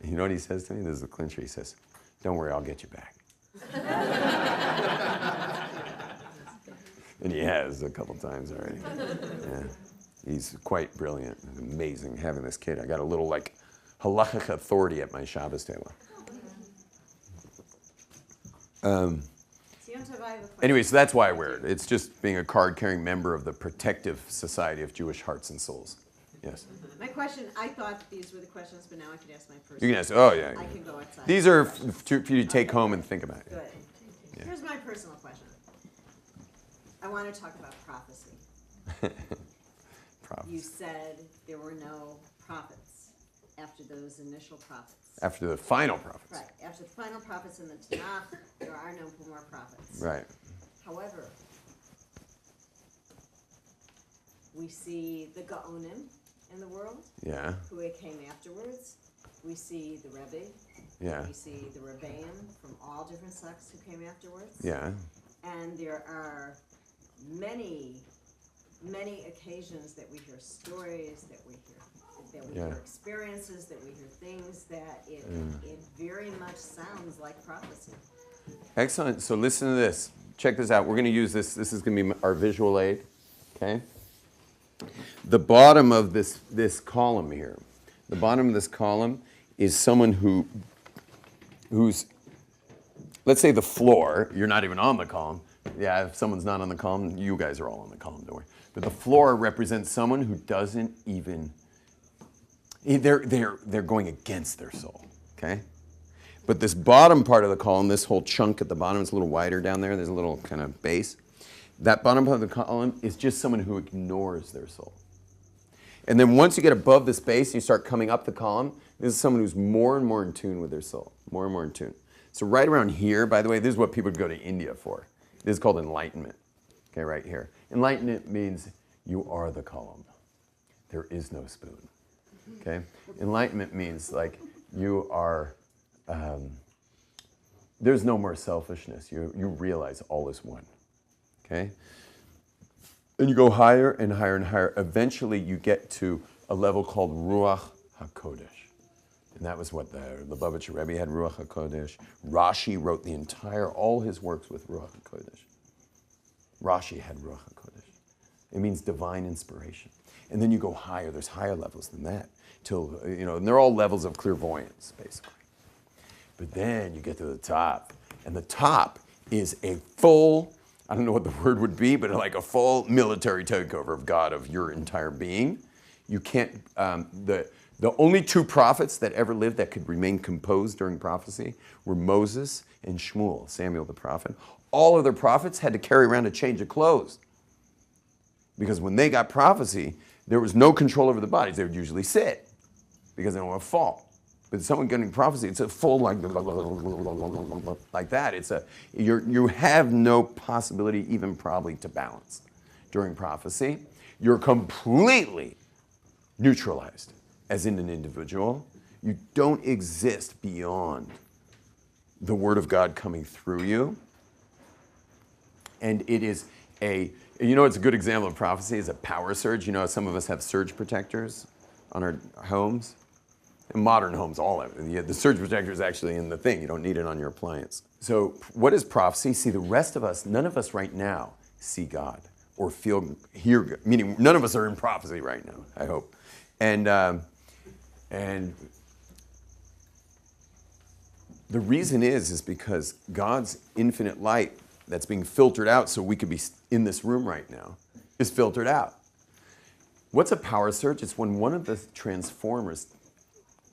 Speaker 2: And you know what he says to me? This is the clincher. He says, don't worry, I'll get you back. And he has a couple times already. Yeah. He's quite brilliant. Amazing having this kid. I got a little halachic authority at my Shabbos table. Anyway, so that's why I wear it. It's just being a card-carrying member of the Protective Society of Jewish Hearts and Souls. Yes.
Speaker 6: My question, I thought these were the questions, but now I can ask my first.
Speaker 2: You can ask, oh yeah.
Speaker 6: I can go outside.
Speaker 2: These are for you to take home and think about.
Speaker 6: Good.
Speaker 2: Yeah.
Speaker 6: Here's my personal question. I want to talk about prophecy. You said there were no prophets after those initial prophets.
Speaker 2: After the final prophets.
Speaker 6: Right. After the final prophets in the Tanakh, there are no more prophets.
Speaker 2: Right.
Speaker 6: However, we see the Gaonim in the world.
Speaker 2: Yeah.
Speaker 6: Who came afterwards. We see the Rabbi.
Speaker 2: Yeah.
Speaker 6: We see the Rabbeim from all different sects who came afterwards.
Speaker 2: Yeah.
Speaker 6: And there are many occasions that we hear stories, that we hear experiences, that we hear things that it very much sounds like prophecy.
Speaker 2: Excellent. So listen to this. Check this out. We're going to use this. This is going to be our visual aid. Okay. The bottom of this column here. The bottom of this column is someone who's, let's say the floor. You're not even on the column. Yeah, if someone's not on the column, you guys are all on the column, don't worry. But the floor represents someone who doesn't even, they're going against their soul, okay? But this bottom part of the column, this whole chunk at the bottom, is a little wider down there. There's a little kind of base. That bottom part of the column is just someone who ignores their soul. And then once you get above this base and you start coming up the column, this is someone who's more and more in tune with their soul, more and more in tune. So right around here, by the way, this is what people would go to India for. This is called enlightenment, okay, right here. Enlightenment means you are the column. There is no spoon. Okay? Enlightenment means like you are, there's no more selfishness. You realize all is one. Okay? And you go higher and higher and higher. Eventually you get to a level called Ruach HaKodesh. And that was what the Lubavitcher Rabbi had, Ruach HaKodesh. Rashi wrote all his works with Ruach HaKodesh. Rashi had Ruach HaKodesh. It means divine inspiration. And then you go higher. There's higher levels than that. Till, and they're all levels of clairvoyance, basically. But then you get to the top. And the top is a full, I don't know what the word would be, but like a full military takeover of God, of your entire being. You can't, the only two prophets that ever lived that could remain composed during prophecy were Moses and Shmuel, Samuel the prophet. All other prophets had to carry around a change of clothes. Because when they got prophecy, there was no control over the bodies. They would usually sit because they don't want to fall. But someone getting prophecy, it's a full like that. You have no possibility even probably to balance during prophecy. You're completely neutralized as in an individual. You don't exist beyond the Word of God coming through you. And it is it's a good example of prophecy is a power surge. Some of us have surge protectors on our homes. In modern homes, all of it. The surge protector is actually in the thing. You don't need it on your appliance. So what is prophecy? See, the rest of us, none of us right now see God or hear God. Meaning none of us are in prophecy right now, I hope. And the reason is because God's infinite light that's being filtered out so we could be in this room right now is filtered out. What's a power surge? It's when one of the transformers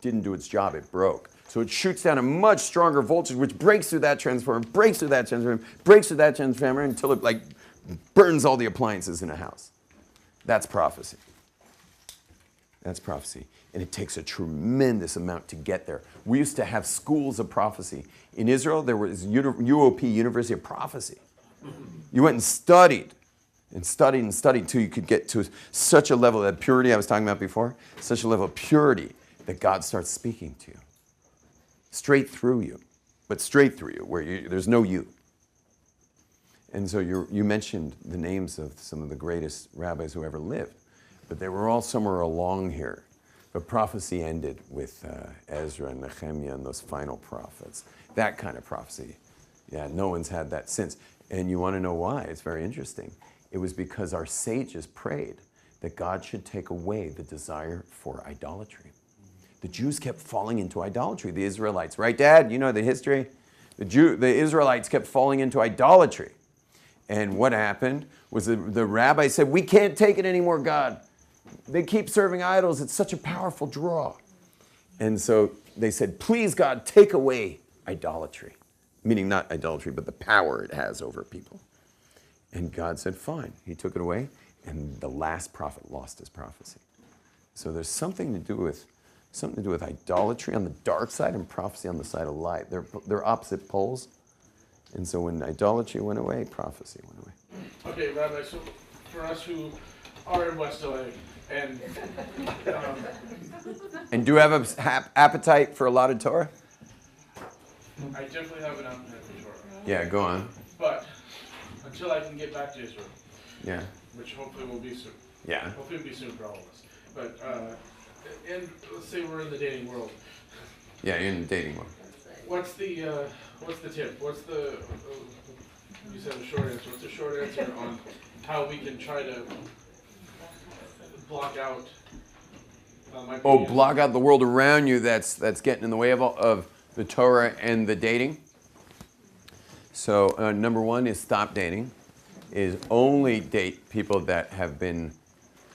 Speaker 2: didn't do its job, it broke. So it shoots down a much stronger voltage, which breaks through that transformer, breaks through that transformer, breaks through that transformer until it burns all the appliances in a house. That's prophecy. That's prophecy. And it takes a tremendous amount to get there. We used to have schools of prophecy. In Israel, there was UOP, University of Prophecy. You went and studied until you could get to such a level of purity I was talking about before, such a level of purity that God starts speaking to you. Straight through you, where there's no you. And so you mentioned the names of some of the greatest rabbis who ever lived, but they were all somewhere along here. But prophecy ended with Ezra and Nehemiah and those final prophets. That kind of prophecy. Yeah, no one's had that since. And you want to know why? It's very interesting. It was because our sages prayed that God should take away the desire for idolatry. The Jews kept falling into idolatry. The Israelites, right, Dad? You know the history? The Israelites kept falling into idolatry. And what happened was the rabbi said, we can't take it anymore, God. They keep serving idols. It's such a powerful draw. And so they said, please, God, take away idolatry. Meaning not idolatry, but the power it has over people. And God said, fine. He took it away, and the last prophet lost his prophecy. So there's something to do with idolatry on the dark side and prophecy on the side of light. They're opposite poles. And so when idolatry went away, prophecy went away.
Speaker 7: Okay, Rabbi, so for us who are in West LA and...
Speaker 2: And do you have an appetite for a lot of Torah?
Speaker 7: I definitely have an appetite for Torah.
Speaker 2: Yeah, go on.
Speaker 7: But until I can get back to Israel,
Speaker 2: Yeah.
Speaker 7: which hopefully will be soon.
Speaker 2: Yeah.
Speaker 7: Hopefully it'll be soon for all of us. But and let's say we're in the dating world.
Speaker 2: Yeah, you're in the dating world.
Speaker 7: What's the tip? What's the you said a short answer. What's the short answer on how we can try to block out
Speaker 2: block out the world around you that's getting in the way of the Torah and the dating? So number one is stop dating. Is only date people that have been,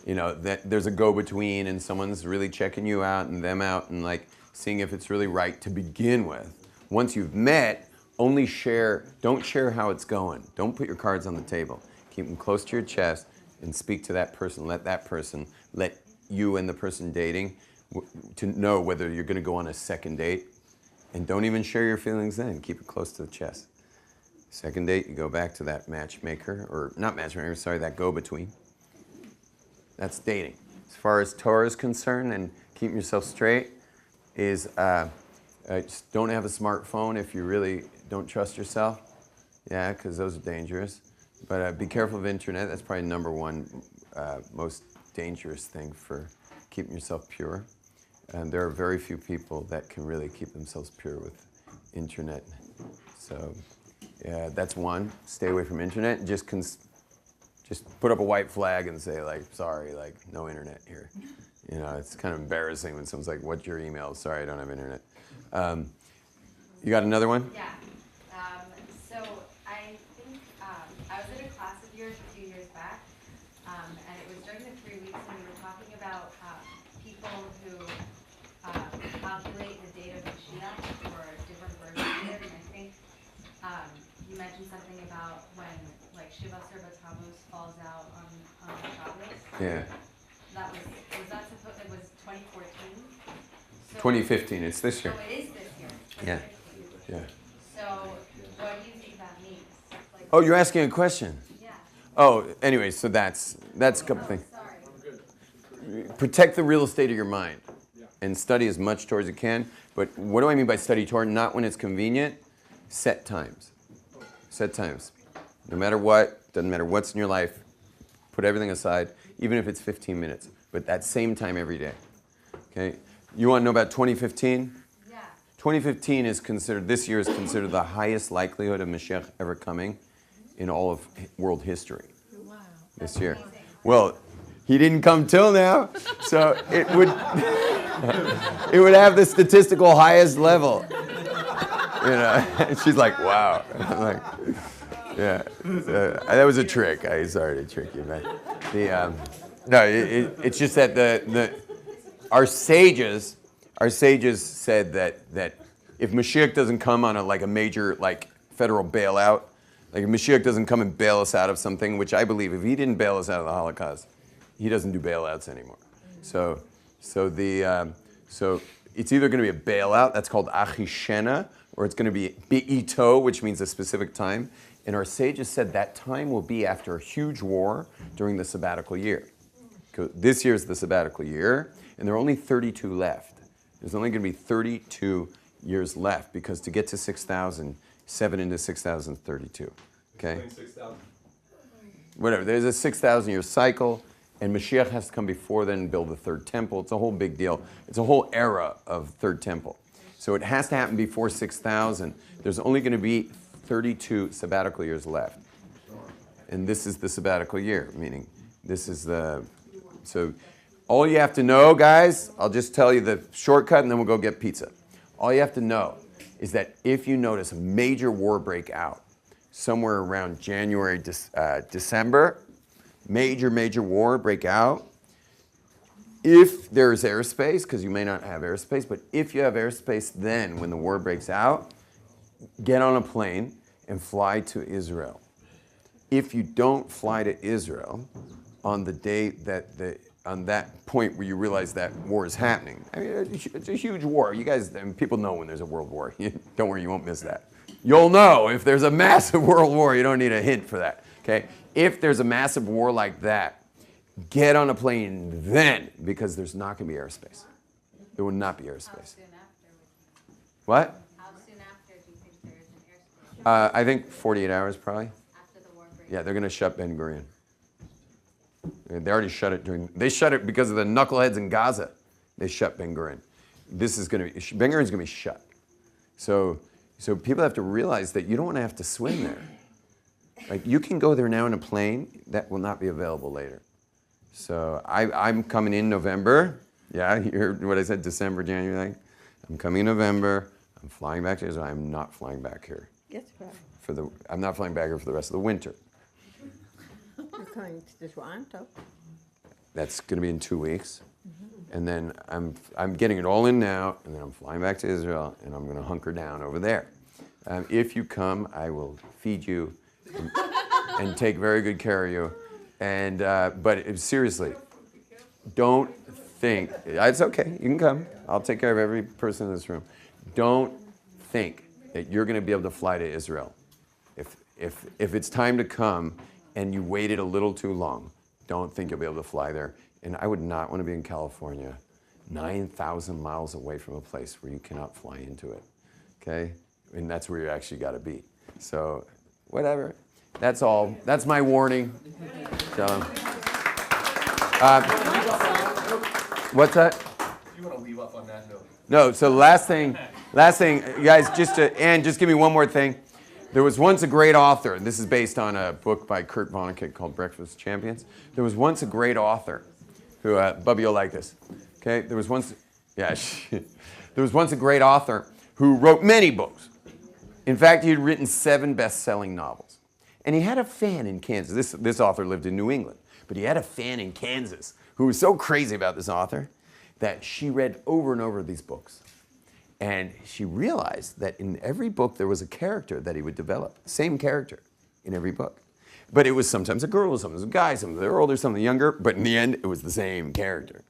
Speaker 2: that there's a go-between and someone's really checking you out and them out and seeing if it's really right to begin with. Once you've met, don't share how it's going. Don't put your cards on the table. Keep them close to your chest and speak to that person. Let you and the person dating to know whether you're going to go on a second date. And don't even share your feelings then. Keep it close to the chest. Second date, you go back to that matchmaker, or not matchmaker, sorry, that go-between. That's dating. as far as Torah is concerned and keeping yourself straight is just don't have a smartphone if you really don't trust yourself. Yeah, because those are dangerous. But be careful of internet. That's probably number one most dangerous thing for keeping yourself pure. And there are very few people that can really keep themselves pure with internet. So yeah, that's one. Stay away from internet. Just put up a white flag and say, like, sorry, like, no internet here. You know, it's kind of embarrassing when someone's like, what's your email? Sorry, I don't have internet. You got another one?
Speaker 8: Yeah. So I think I was in a class of yours a few years back, and it was during the 3 weeks when we were talking about people who calculate the date of Mashiach for different versions of it, and I think you mentioned something about when like Shiva Serba Tammuz falls out on Shabbos.
Speaker 2: Yeah.
Speaker 8: That was that supposed? It was 2014. So,
Speaker 2: 2015. It's this year.
Speaker 8: Oh, it is this year.
Speaker 2: Yeah.
Speaker 8: 2015.
Speaker 2: Yeah.
Speaker 8: So what do you think that means? Like,
Speaker 2: Oh, you're asking a question.
Speaker 8: yeah.
Speaker 2: Oh, anyway, so that's a couple things.
Speaker 8: Sorry.
Speaker 2: Protect the real estate of your mind and study as much Torah as you can. But what do I mean by study Torah? Not when it's convenient. Set times. Set times. No matter what, doesn't matter what's in your life, put everything aside, even if it's 15 minutes. But that same time every day. Okay? You want to know about 2015?
Speaker 8: Yeah.
Speaker 2: 2015 is considered, this year is considered the highest likelihood of Mashiach ever coming in all of world history.
Speaker 3: Wow.
Speaker 2: This year. Well, he didn't come till now, so it would have the statistical highest level. You know, and she's like, wow. I'm like, yeah, that was a trick. Sorry to trick you, man. No, it's just that our sages said that if Mashiach doesn't come on a major federal bailout, like if Mashiach doesn't come and bail us out of something, which I believe if he didn't bail us out of the Holocaust, he doesn't do bailouts anymore. So it's either going to be a bailout, that's called achishena, or it's going to be be'ito, which means a specific time. And our sages said that time will be after a huge war during the sabbatical year. This year's the sabbatical year, and there are only 32 left. There's only going to be 32 years left, because to get to 6,000, 7 into 6,000 is 32. Okay?
Speaker 4: 6,000.
Speaker 2: Whatever. There's a 6,000-year cycle, and Mashiach has to come before then and build the third temple. It's a whole big deal. It's a whole era of third temple. So it has to happen before 6,000. There's only going to be 32 sabbatical years left. And this is the sabbatical year, meaning this is the... So all you have to know, guys, I'll just tell you the shortcut and then we'll go get pizza. All you have to know is that if you notice a major war break out somewhere around January, December, major war break out, if there's airspace, because you may not have airspace, but if you have airspace then when the war breaks out, get on a plane and fly to Israel. If you don't fly to Israel on the day on that point where you realize that war is happening, I mean, it's a huge war. You guys, people know when there's a world war. Don't worry, you won't miss that. You'll know if there's a massive world war. You don't need a hint for that. Okay? If there's a massive war like that, get on a plane then, because there's not going to be airspace. There will not be airspace.
Speaker 8: How soon after?
Speaker 2: What?
Speaker 8: How soon after do you think there is an airspace?
Speaker 2: I think 48 hours probably.
Speaker 8: After the war breaks?
Speaker 2: Yeah, they're going to shut Ben Gurion. They already shut it they shut it because of the knuckleheads in Gaza. They shut Ben Gurion. This is going to be, Ben Gurion's going to be shut. So people have to realize that you don't want to have to swim there. Like, you can go there now in a plane that will not be available later. So I'm coming in November. Yeah, you heard what I said, December, January. I'm coming in November. I'm flying back to Israel. I'm not flying back here.
Speaker 3: Guess what?
Speaker 2: I'm not flying back here for the rest of the winter.
Speaker 3: You're coming to Toronto.
Speaker 2: That's going to be in 2 weeks. And then I'm getting it all in now, and then I'm flying back to Israel, and I'm going to hunker down over there. If you come, I will feed you and take very good care of you. And but seriously, don't think it's okay. You can come. I'll take care of every person in this room. Don't think that you're going to be able to fly to Israel. If it's time to come and you waited a little too long, don't think you'll be able to fly there. And I would not want to be in California, 9,000 miles away from a place where you cannot fly into it, okay? And that's where you actually got to be. So, whatever. That's all. That's my warning. So, what's that?
Speaker 4: You want to leave off on that note?
Speaker 2: No, so last thing, you guys, Ann, just give me one more thing. There was once a great author, and this is based on a book by Kurt Vonnegut called Breakfast with Champions. There was once a great author who, Bubby, you'll like this, okay? There was once a great author who wrote many books. In fact, he had written 7 best-selling novels. And he had a fan in Kansas. This author lived in New England, but he had a fan in Kansas who was so crazy about this author that she read over and over these books. And she realized that in every book there was a character that he would develop, same character in every book. But it was sometimes a girl, sometimes a guy, sometimes they're older, sometimes younger, but in the end it was the same character.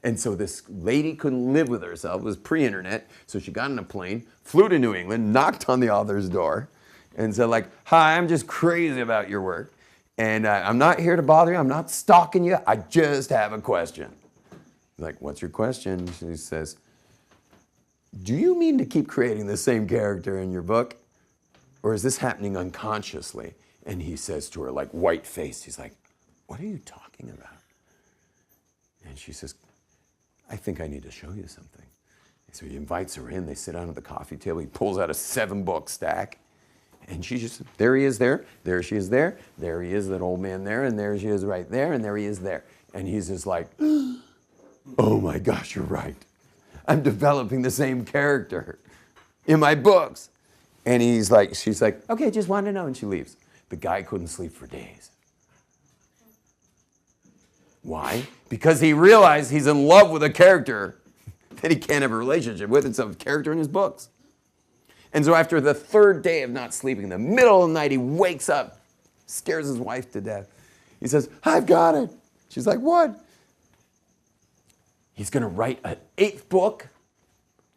Speaker 2: And so this lady couldn't live with herself, it was pre-internet, so she got on a plane, flew to New England, knocked on the author's door, and said like, "Hi, I'm just crazy about your work, and I'm not here to bother you, I'm not stalking you, I just have a question." Like, "What's your question?" She says, "Do you mean to keep creating the same character in your book? Or is this happening unconsciously?" And he says to her, like white-faced, he's like, "What are you talking about?" And she says, "I think I need to show you something." So he invites her in, they sit down at the coffee table, he pulls out a 7-book stack, and she just, there he is there she is there he is, that old man there, and there she is right there, and there he is there. And he's just like, "Oh my gosh, you're right. I'm developing the same character in my books." And she's like, "Okay, just wanted to know," and she leaves. The guy couldn't sleep for days. Why? Because he realized he's in love with a character that he can't have a relationship with. It's a character in his books. And so after the 3rd day of not sleeping, in the middle of the night, he wakes up, scares his wife to death. He says, "I've got it." She's like, "What?" He's going to write an 8th book,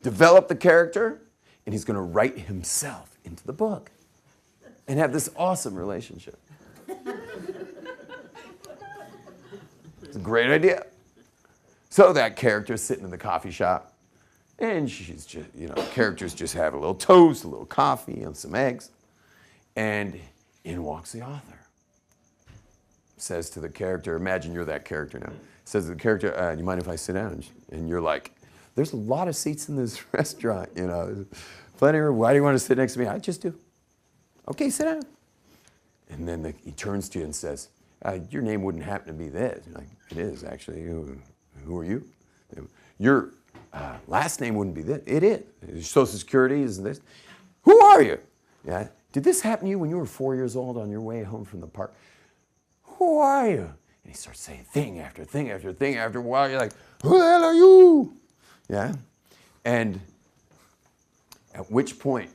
Speaker 2: develop the character, and he's going to write himself into the book and have this awesome relationship. It's a great idea. So that character's sitting in the coffee shop, and she's just, characters just have a little toast, a little coffee, and some eggs. And in walks the author. Says to the character, imagine you're that character now. Says to the character, "Do you mind if I sit down?" And you're like, "There's a lot of seats in this restaurant, plenty of room. Why do you want to sit next to me?" "I just do." "Okay, sit down." And then he turns to you and says, "Your name wouldn't happen to be this." You're like, "It is, actually. Who are you?" "Your last name wouldn't be this." "It is. Your Social Security is this." "Who are you?" "Yeah. Did this happen to you when you were 4 years old on your way home from the park?" "Who are you?" And he starts saying thing after thing after thing. After a while, you're like, "Who the hell are you?" Yeah? And at which point,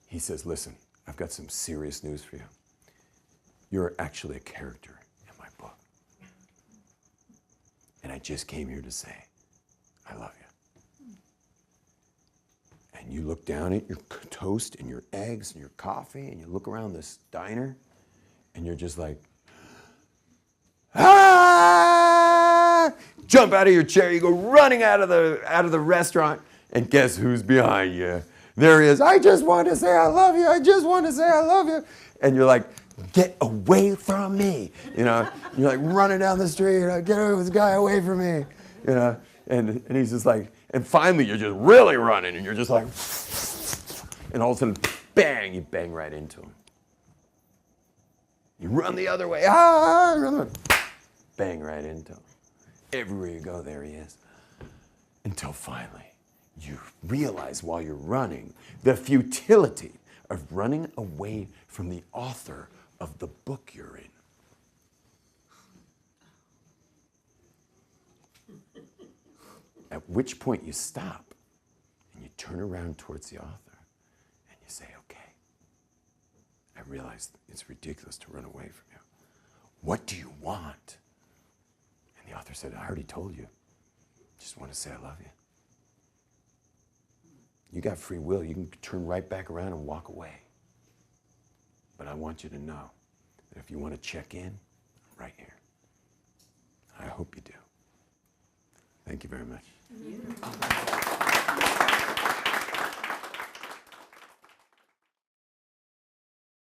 Speaker 2: he says, "Listen, I've got some serious news for you. You're actually a character in my book. And I just came here to say, I love you." And you look down at your toast and your eggs and your coffee, and you look around this diner, and you're just like, "Ah!" Jump out of your chair, you go running out of the restaurant, and guess who's behind you? There he is. "I just want to say I love you. I just want to say I love you." And you're like, "Get away from me." You're like running down the street, "Get this guy away from me." And he's just like, and finally you're just really running, and you're just like, and all of a sudden, bang, you bang right into him. You run the other way, bang right into him. Everywhere you go, there he is. Until finally, you realize while you're running the futility of running away from the author of the book you're in. At which point you stop and you turn around towards the author and you say, "Okay, I realize it's ridiculous to run away from you. What do you want?" And the author said, "I already told you. Just want to say I love you. You got free will. You can turn right back around and walk away. But I want you to know that if you want to check in, I'm right here. hope you do. Thank you very much.
Speaker 6: You.